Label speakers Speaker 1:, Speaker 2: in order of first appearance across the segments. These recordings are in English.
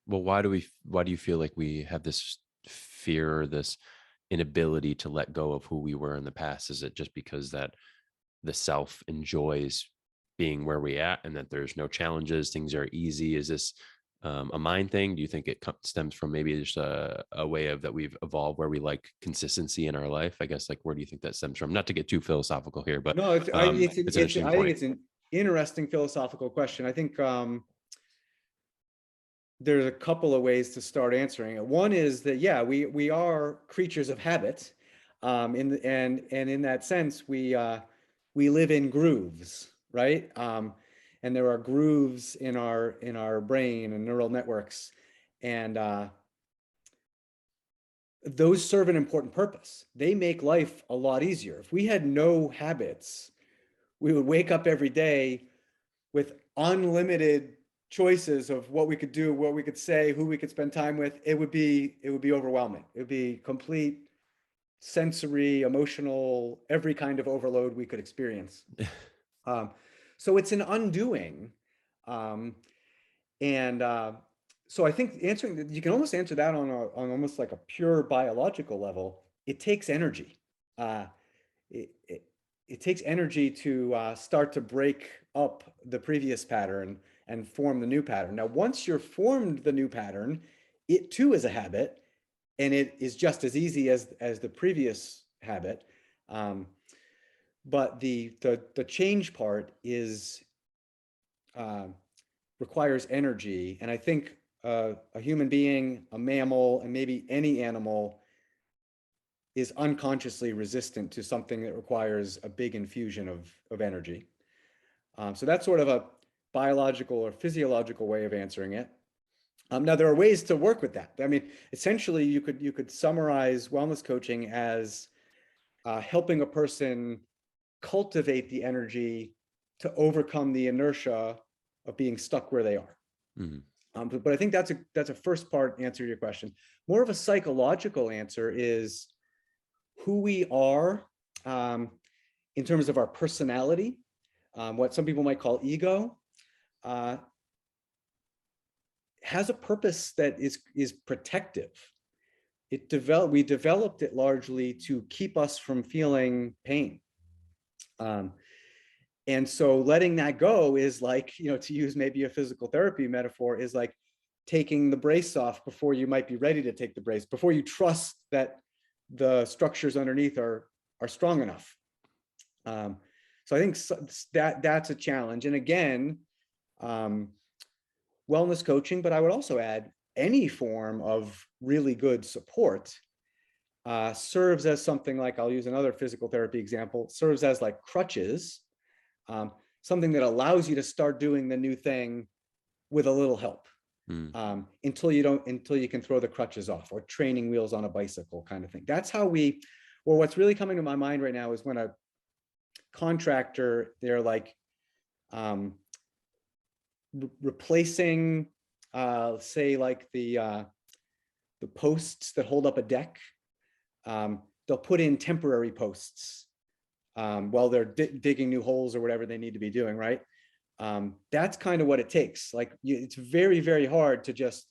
Speaker 1: Well, why do you feel like we have this fear, or this inability to let go of who we were in the past? Is it just because that the self enjoys being where we at, and that there's no challenges, things are easy? Is this a mind thing? Do you think it stems from maybe just a way of that we've evolved where we like consistency in our life? I guess, like, where do you think that stems from? Not to get too philosophical here, but
Speaker 2: No,
Speaker 1: it's an interesting
Speaker 2: I think
Speaker 1: point.
Speaker 2: it's an interesting philosophical question. I think there's a couple of ways to start answering it. One is that, yeah, we are creatures of habit, and in that sense, we live in grooves, right? And there are grooves in our brain and neural networks, and those serve an important purpose. They make life a lot easier. If we had no habits, we would wake up every day with unlimited choices of what we could do, what we could say, who we could spend time with. It would be overwhelming. It would be complete sensory, emotional, every kind of overload we could experience. Um, so it's an undoing. Um, and so I think answering, you can almost answer that on almost like a pure biological level. It takes energy. Uh, it, it, it takes energy to start to break up the previous pattern and form the new pattern. Now, once you're formed the new pattern, it too is a habit, and it is just as easy as the previous habit. Um, but the change part is uh, requires energy, and I think a human being, a mammal, and maybe any animal is unconsciously resistant to something that requires a big infusion of energy. So that's sort of a biological or physiological way of answering it. Now there are ways to work with that. I mean, essentially, you could summarize wellness coaching as helping a person cultivate the energy to overcome the inertia of being stuck where they are.
Speaker 1: Mhm.
Speaker 2: But I think that's a first part answer to your question. More of a psychological answer is who we are um, in terms of our personality, what some people might call ego, uh, has a purpose that is protective. We developed it largely to keep us from feeling pain. Um, and so letting that go is like, to use maybe a physical therapy metaphor, is like taking the brace off before you might be ready to take the brace, before you trust that the structures underneath are strong enough. So I think that's a challenge. And again, um, wellness coaching, but I would also add any form of really good support serves as something like, I'll use another physical therapy example, serves as like crutches, um, something that allows you to start doing the new thing with a little help,
Speaker 1: Mm.
Speaker 2: until you can throw the crutches off, or training wheels on a bicycle kind of thing. That's how what's really coming to my mind right now is when a contractor, they're like replacing, say, like the posts that hold up a deck. They'll put in temporary posts while they're digging new holes or whatever they need to be doing, right? That's kind of what it takes. Like, it's very, very hard to just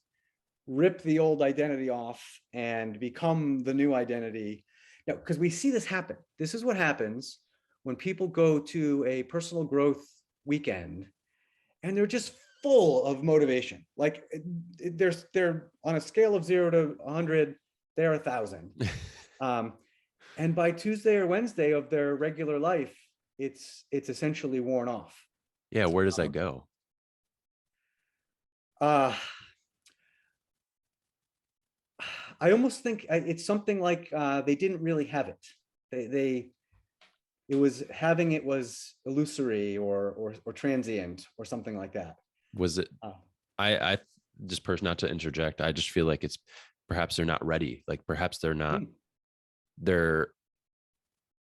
Speaker 2: rip the old identity off and become the new identity. Now, because we see this happen. This is what happens when people go to a personal growth weekend and they're just full of motivation. Like, they're on a scale of 0 to 100, they're 1,000. And by Tuesday or Wednesday of their regular life, it's essentially worn off.
Speaker 1: Yeah, where does that
Speaker 2: Um,
Speaker 1: go?
Speaker 2: uh, I almost think it's something like they didn't really have it. They it was illusory or transient or something like that.
Speaker 1: Was it?
Speaker 2: Uh,
Speaker 1: I just person not to interject. I just feel like it's perhaps they're not ready. Like perhaps they're not.
Speaker 2: mm,
Speaker 1: They're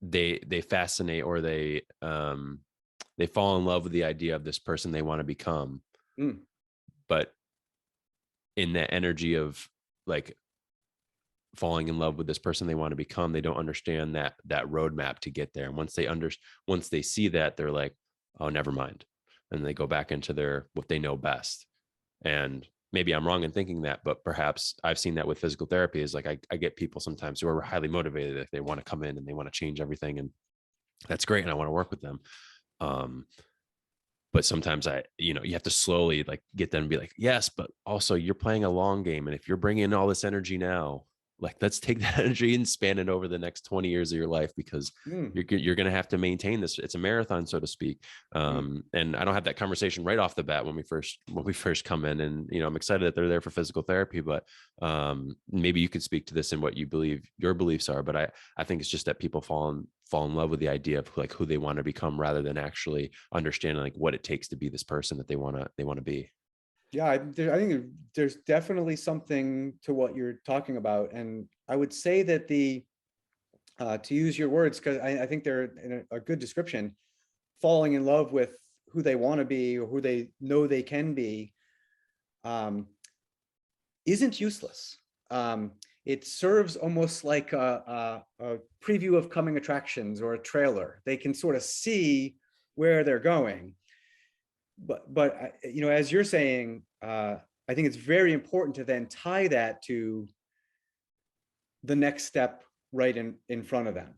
Speaker 1: they fascinate, or they fall in love with the idea of this person they want to become,
Speaker 2: mm,
Speaker 1: but in that energy of like falling in love with this person they want to become, they don't understand that roadmap to get there. And once they see that, they're like, oh, never mind, and they go back into their what they know best. And maybe I'm wrong in thinking that, but perhaps I've seen that with physical therapy is like, I get people sometimes who are highly motivated if they want to come in and they want to change everything. And that's great. And I want to work with them. Um, but sometimes you have to slowly like get them to be like, yes, but also you're playing a long game. And if you're bringing in all this energy now, like, let's take that energy and span it over the next 20 years of your life, because
Speaker 2: Mm,
Speaker 1: you're going to have to maintain this. It's a marathon, so to speak.
Speaker 2: mm.
Speaker 1: And I don't have that conversation right off the bat when we first come in, and, I'm excited that they're there for physical therapy, but maybe you could speak to this and what you believe your beliefs are. But I think it's just that people fall in love with the idea of like who they want to become, rather than actually understanding like what it takes to be this person that they want to be.
Speaker 2: Yeah, I think there's definitely something to what you're talking about, and I would say that to use your words, because I think they're in a good description, falling in love with who they want to be or who they know they can be, um, isn't useless. It serves almost like a preview of coming attractions or a trailer. They can sort of see where they're going. But as you're saying, I think it's very important to then tie that to the next step right in front of them.